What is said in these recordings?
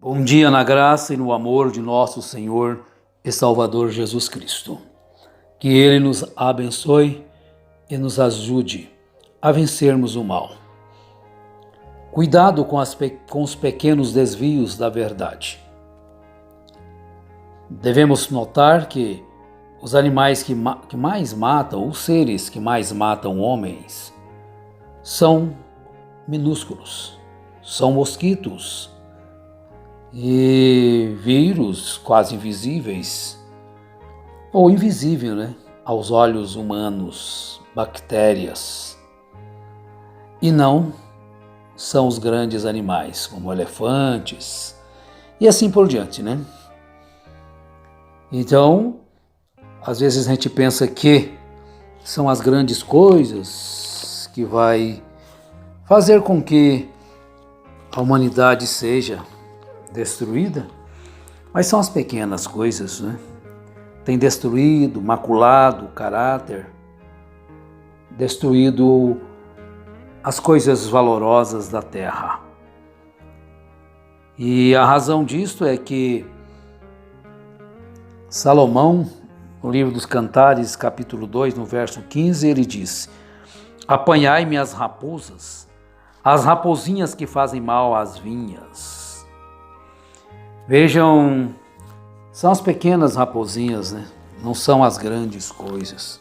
Bom dia na graça e no amor de nosso Senhor e Salvador Jesus Cristo. Que Ele nos abençoe e nos ajude a vencermos o mal. Cuidado com os pequenos desvios da verdade. Devemos notar que os animais que mais matam, os seres que mais matam homens, são minúsculos, são mosquitos e vírus quase invisíveis, ou invisível, aos olhos humanos, bactérias. E não são os grandes animais, como elefantes, e assim por diante, Então, às vezes a gente pensa que são as grandes coisas que vai fazer com que a humanidade seja destruída, mas são as pequenas coisas, Tem destruído, maculado o caráter, destruído as coisas valorosas da terra. E a razão disto é que Salomão, no livro dos Cantares, capítulo 2, no verso 15, ele diz: apanhai-me as raposas, as rapozinhas que fazem mal às vinhas. Vejam, são as pequenas rapozinhas, Não são as grandes coisas.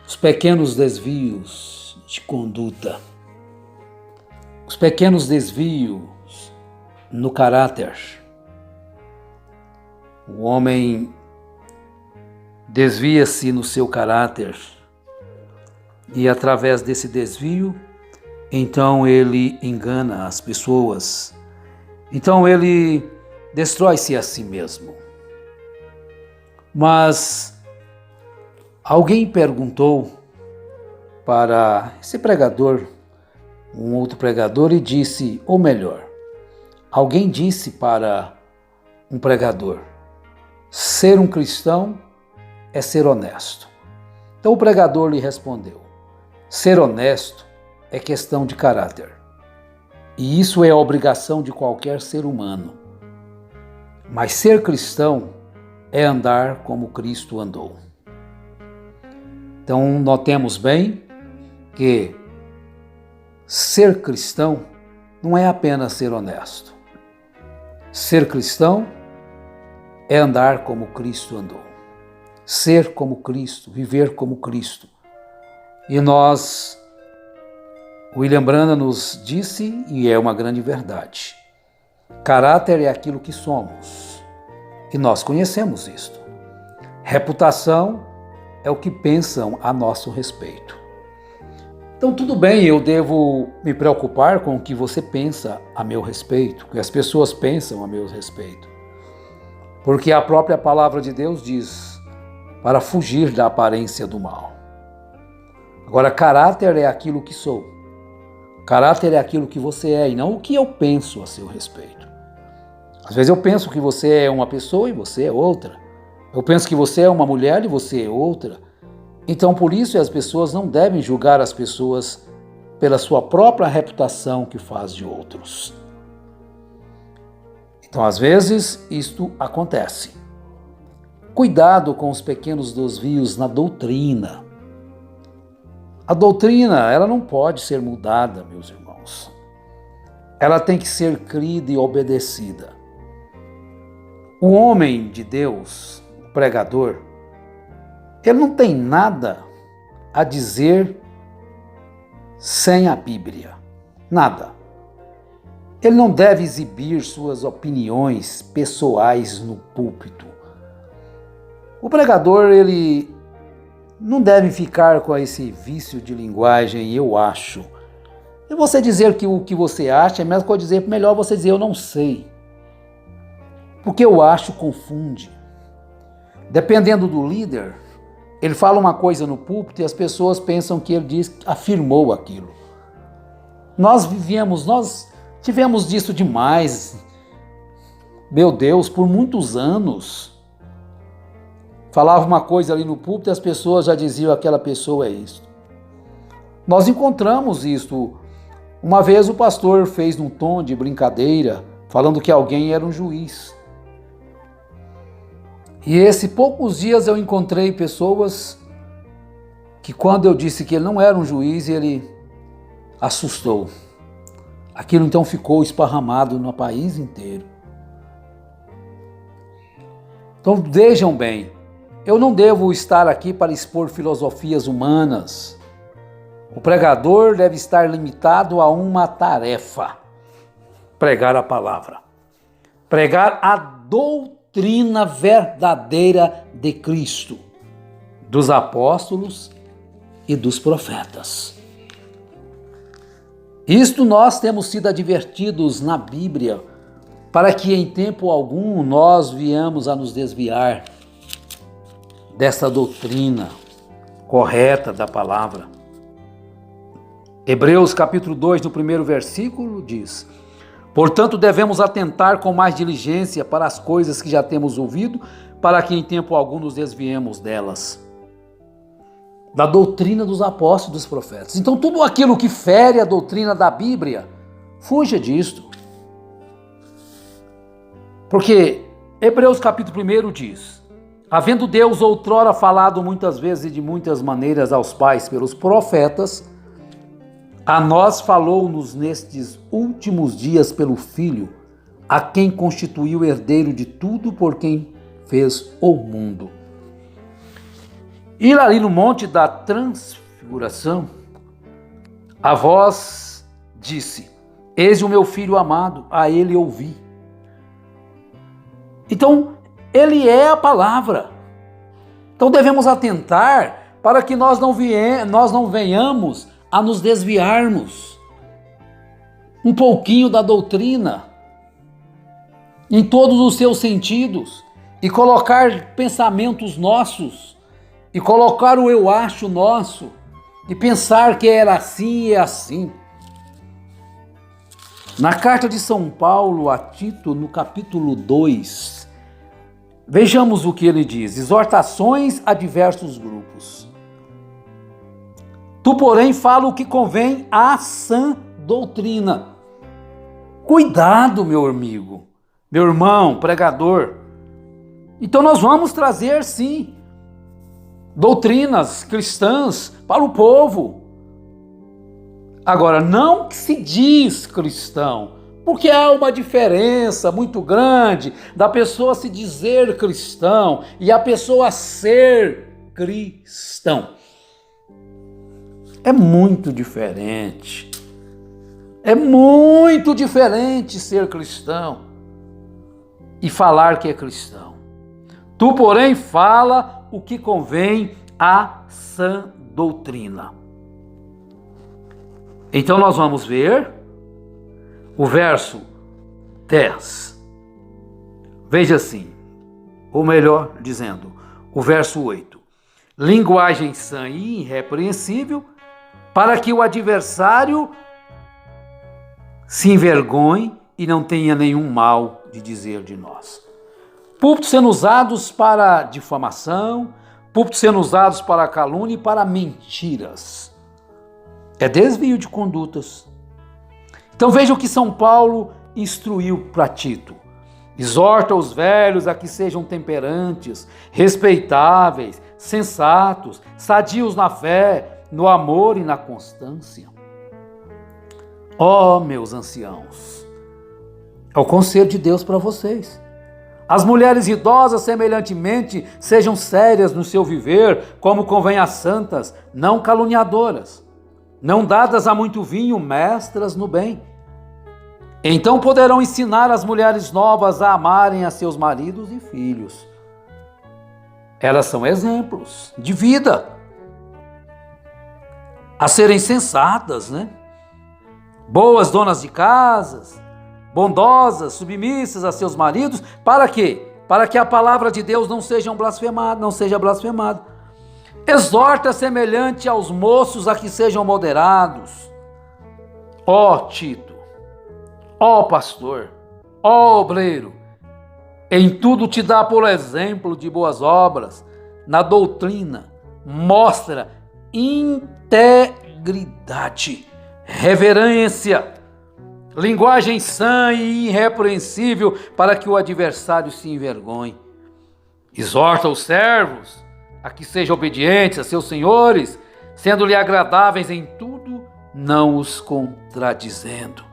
Os pequenos desvios de conduta, os pequenos desvios no caráter. O homem desvia-se no seu caráter e através desse desvio, então ele engana as pessoas. Então ele destrói-se a si mesmo. Mas alguém perguntou para esse pregador, um outro pregador, e disse, ou melhor, alguém disse para um pregador: ser um cristão é ser honesto. Então o pregador lhe respondeu: ser honesto é questão de caráter. E isso é a obrigação de qualquer ser humano. Mas ser cristão é andar como Cristo andou. Então notemos bem que ser cristão não é apenas ser honesto. Ser cristão é andar como Cristo andou. Ser como Cristo, viver como Cristo. E William Branham nos disse, e é uma grande verdade: caráter é aquilo que somos, e nós conhecemos isto. Reputação é o que pensam a nosso respeito. Então tudo bem, eu devo me preocupar com o que você pensa a meu respeito, o que as pessoas pensam a meu respeito. Porque a própria palavra de Deus diz para fugir da aparência do mal. Agora, caráter é aquilo que sou. Caráter é aquilo que você é e não o que eu penso a seu respeito. Às vezes eu penso que você é uma pessoa e você é outra. Eu penso que você é uma mulher e você é outra. Então, por isso, as pessoas não devem julgar as pessoas pela sua própria reputação que faz de outros. Então, às vezes, isto acontece. Cuidado com os pequenos desvios na doutrina. A doutrina, ela não pode ser mudada, meus irmãos. Ela tem que ser crida e obedecida. O homem de Deus, o pregador, ele não tem nada a dizer sem a Bíblia. Nada. Ele não deve exibir suas opiniões pessoais no púlpito. O pregador, ele não deve ficar com esse vício de linguagem, eu acho. E você dizer que o que você acha é melhor que eu dizer, melhor você dizer eu não sei. Porque eu acho confunde. Dependendo do líder, ele fala uma coisa no púlpito e as pessoas pensam que ele afirmou aquilo. Nós tivemos disso demais. Meu Deus, por muitos anos. Falava uma coisa ali no púlpito e as pessoas já diziam aquela pessoa é isso. Nós encontramos isto. Uma vez o pastor fez num tom de brincadeira falando que alguém era um juiz. E esses poucos dias eu encontrei pessoas que, quando eu disse que ele não era um juiz, ele assustou. Aquilo então ficou esparramado no país inteiro. Então vejam bem, eu não devo estar aqui para expor filosofias humanas. O pregador deve estar limitado a uma tarefa: pregar a palavra. Pregar a doutrina verdadeira de Cristo, dos apóstolos e dos profetas. Isto nós temos sido advertidos na Bíblia, para que em tempo algum nós viemos a nos desviar dessa doutrina correta da palavra. Hebreus capítulo 2, no primeiro versículo, diz: portanto, devemos atentar com mais diligência para as coisas que já temos ouvido, para que em tempo algum nos desviemos delas. Da doutrina dos apóstolos e dos profetas. Então, tudo aquilo que fere a doutrina da Bíblia, fuja disto. Porque Hebreus capítulo 1 diz: havendo Deus outrora falado muitas vezes e de muitas maneiras aos pais pelos profetas, a nós falou-nos nestes últimos dias pelo Filho, a quem constituiu herdeiro de tudo, por quem fez o mundo. E ali no monte da transfiguração, a voz disse: eis o meu Filho amado, a ele ouvi. Então, ele é a palavra. Então devemos atentar para que nós não venhamos a nos desviarmos um pouquinho da doutrina, em todos os seus sentidos, e colocar pensamentos nossos, e colocar o eu acho nosso, e pensar que era assim e é assim. Na carta de São Paulo a Tito, no capítulo 2, vejamos o que ele diz: exortações a diversos grupos. Tu, porém, fala o que convém à sã doutrina. Cuidado, meu amigo, meu irmão, pregador. Então nós vamos trazer, sim, doutrinas cristãs para o povo. Agora, não que se diz cristão, porque há uma diferença muito grande da pessoa se dizer cristão e a pessoa ser cristão. É muito diferente. É muito diferente ser cristão e falar que é cristão. Tu, porém, fala o que convém à sã doutrina. Então nós vamos ver o verso 10. Veja assim, ou melhor dizendo, o verso 8. Linguagem sã e irrepreensível, para que o adversário se envergonhe e não tenha nenhum mal de dizer de nós. Púlpitos sendo usados para difamação, púlpitos sendo usados para calúnia e para mentiras. É desvio de condutas. Então veja o que São Paulo instruiu para Tito. Exorta os velhos a que sejam temperantes, respeitáveis, sensatos, sadios na fé, no amor e na constância. Ó, meus anciãos, é o conselho de Deus para vocês. As mulheres idosas, semelhantemente, sejam sérias no seu viver, como convém às santas, não caluniadoras, não dadas a muito vinho, mestras no bem. Então poderão ensinar as mulheres novas a amarem a seus maridos e filhos. Elas são exemplos de vida, a serem sensatas, boas donas de casas, bondosas, submissas a seus maridos. Para quê? Para que a palavra de Deus não seja blasfemada. Exorta semelhante aos moços a que sejam moderados. Ó Tito, ó pastor, ó obreiro, em tudo te dá por exemplo de boas obras, na doutrina mostra integridade, reverência, linguagem sã e irrepreensível, para que o adversário se envergonhe. Exorta os servos a que sejam obedientes a seus senhores, sendo-lhe agradáveis em tudo, não os contradizendo.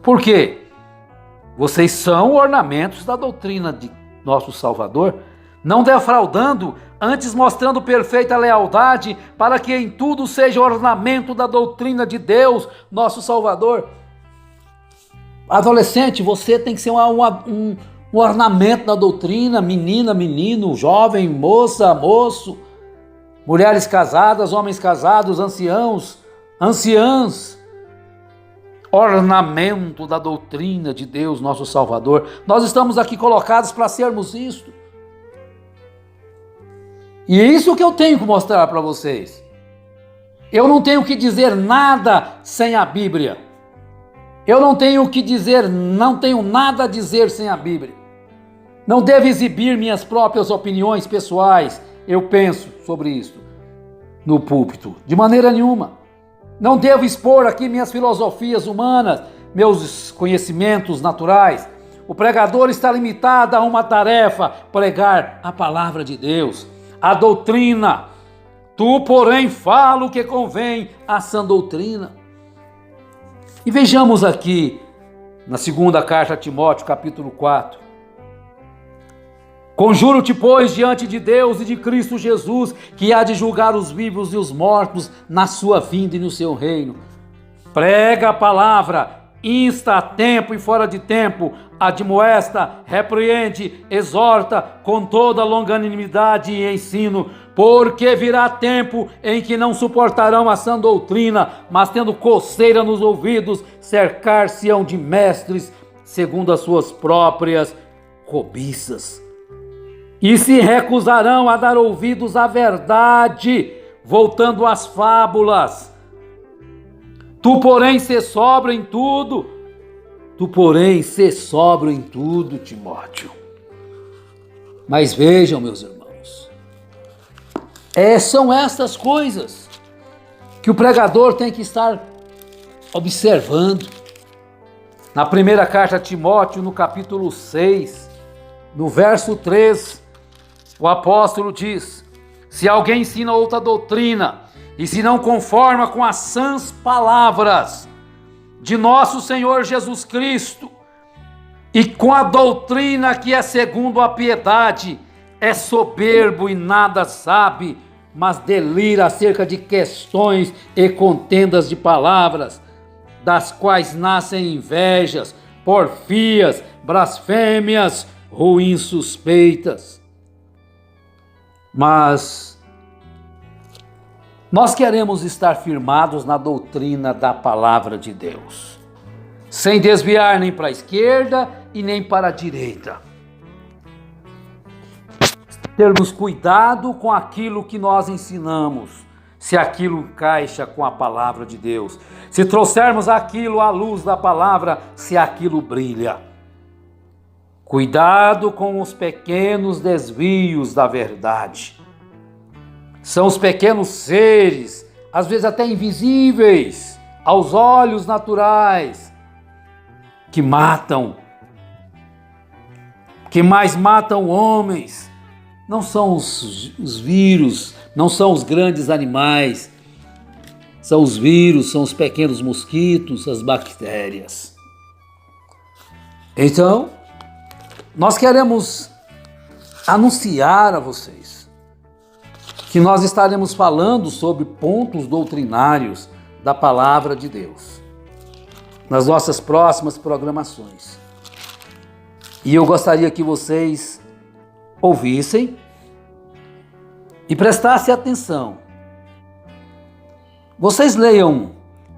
Por quê? Vocês são ornamentos da doutrina de nosso Salvador, não defraudando, antes mostrando perfeita lealdade, para que em tudo seja ornamento da doutrina de Deus, nosso Salvador. Adolescente, você tem que ser um ornamento da doutrina, menina, menino, jovem, moça, moço, mulheres casadas, homens casados, anciãos, anciãs, ornamento da doutrina de Deus, nosso Salvador. Nós estamos aqui colocados para sermos isto. E é isso que eu tenho que mostrar para vocês. Eu não tenho que dizer nada sem a Bíblia. Eu não tenho que dizer, não tenho nada a dizer sem a Bíblia. Não devo exibir minhas próprias opiniões pessoais, eu penso sobre isso, no púlpito, de maneira nenhuma. Não devo expor aqui minhas filosofias humanas, meus conhecimentos naturais. O pregador está limitado a uma tarefa, pregar a palavra de Deus, a doutrina. Tu, porém, fala o que convém à sã doutrina. E vejamos aqui, na segunda carta a Timóteo, capítulo 4. Conjuro-te, pois, diante de Deus e de Cristo Jesus, que há de julgar os vivos e os mortos na sua vinda e no seu reino. Prega a palavra, insta a tempo e fora de tempo, admoesta, repreende, exorta com toda longanimidade e ensino, porque virá tempo em que não suportarão a sã doutrina, mas tendo coceira nos ouvidos, cercar-se-ão de mestres, segundo as suas próprias cobiças. E se recusarão a dar ouvidos à verdade, voltando às fábulas. Tu, porém, sê sóbrio em tudo. Tu, porém, sê sóbrio em tudo, Timóteo. Mas vejam, meus irmãos, são estas coisas que o pregador tem que estar observando. Na primeira carta a Timóteo, no capítulo 6, no verso 3, o apóstolo diz: se alguém ensina outra doutrina e se não conforma com as sãs palavras de nosso Senhor Jesus Cristo e com a doutrina que é segundo a piedade, é soberbo e nada sabe, mas delira acerca de questões e contendas de palavras, das quais nascem invejas, porfias, blasfêmias, ruins suspeitas. Mas nós queremos estar firmados na doutrina da palavra de Deus, sem desviar nem para a esquerda e nem para a direita. Termos cuidado com aquilo que nós ensinamos, se aquilo encaixa com a palavra de Deus, se trouxermos aquilo à luz da palavra, se aquilo brilha. Cuidado com os pequenos desvios da verdade. São os pequenos seres, às vezes até invisíveis aos olhos naturais, que matam, que mais matam homens. Não são os vírus, não são os grandes animais, são os vírus, são os pequenos mosquitos, as bactérias. Então, nós queremos anunciar a vocês que nós estaremos falando sobre pontos doutrinários da palavra de Deus nas nossas próximas programações. E eu gostaria que vocês ouvissem e prestassem atenção. Vocês leiam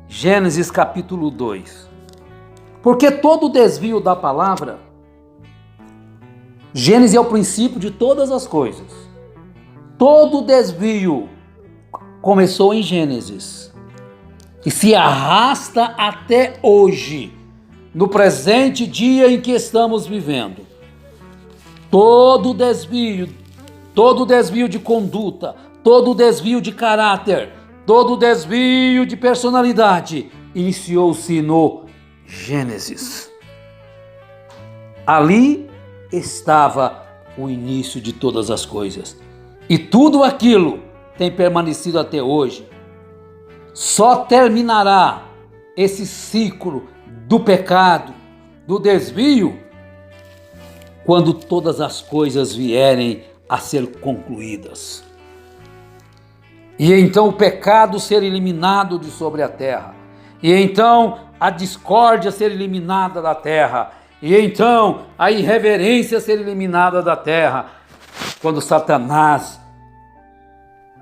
Gênesis capítulo 2, porque todo desvio da palavra, Gênesis é o princípio de todas as coisas. Todo desvio começou em Gênesis e se arrasta até hoje, no presente dia em que estamos vivendo. Todo desvio de conduta, todo desvio de caráter, todo desvio de personalidade iniciou-se no Gênesis. Ali estava o início de todas as coisas. E tudo aquilo tem permanecido até hoje. Só terminará esse ciclo do pecado, do desvio, quando todas as coisas vierem a ser concluídas. E então o pecado ser eliminado de sobre a terra. E então a discórdia ser eliminada da terra. E então a irreverência ser eliminada da terra. Quando Satanás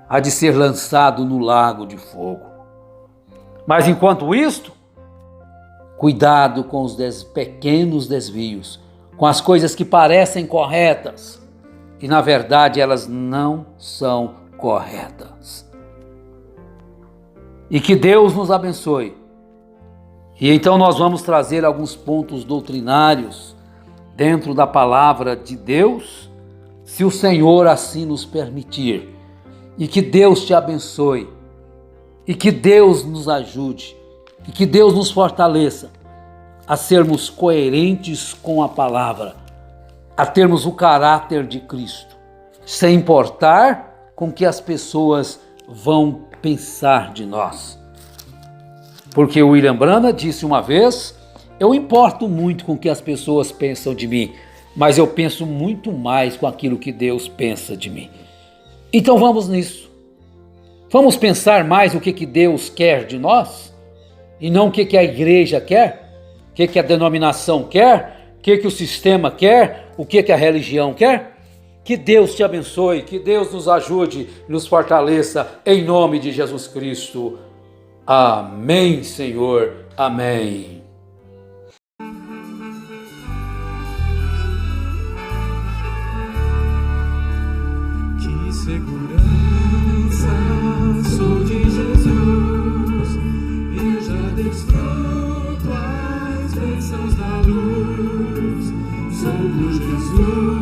há de ser lançado no lago de fogo. Mas enquanto isto, cuidado com os pequenos desvios, com as coisas que parecem corretas e na verdade elas não são corretas. E que Deus nos abençoe. E então nós vamos trazer alguns pontos doutrinários dentro da palavra de Deus, se o Senhor assim nos permitir. E que Deus te abençoe. E que Deus nos ajude. E que Deus nos fortaleça a sermos coerentes com a palavra, a termos o caráter de Cristo, sem importar com que as pessoas vão pensar de nós. Porque o William Branham disse uma vez: eu importo muito com o que as pessoas pensam de mim, mas eu penso muito mais com aquilo que Deus pensa de mim. Então vamos nisso. Vamos pensar mais o que Deus quer de nós e não o que a igreja quer, o que a denominação quer, o que o sistema quer, o que a religião quer. Que Deus te abençoe, que Deus nos ajude, nos fortaleça, em nome de Jesus Cristo. Amém, Senhor. Amém. Que segurança sou de Jesus, eu já desfruto as bênçãos da luz, sou por Jesus.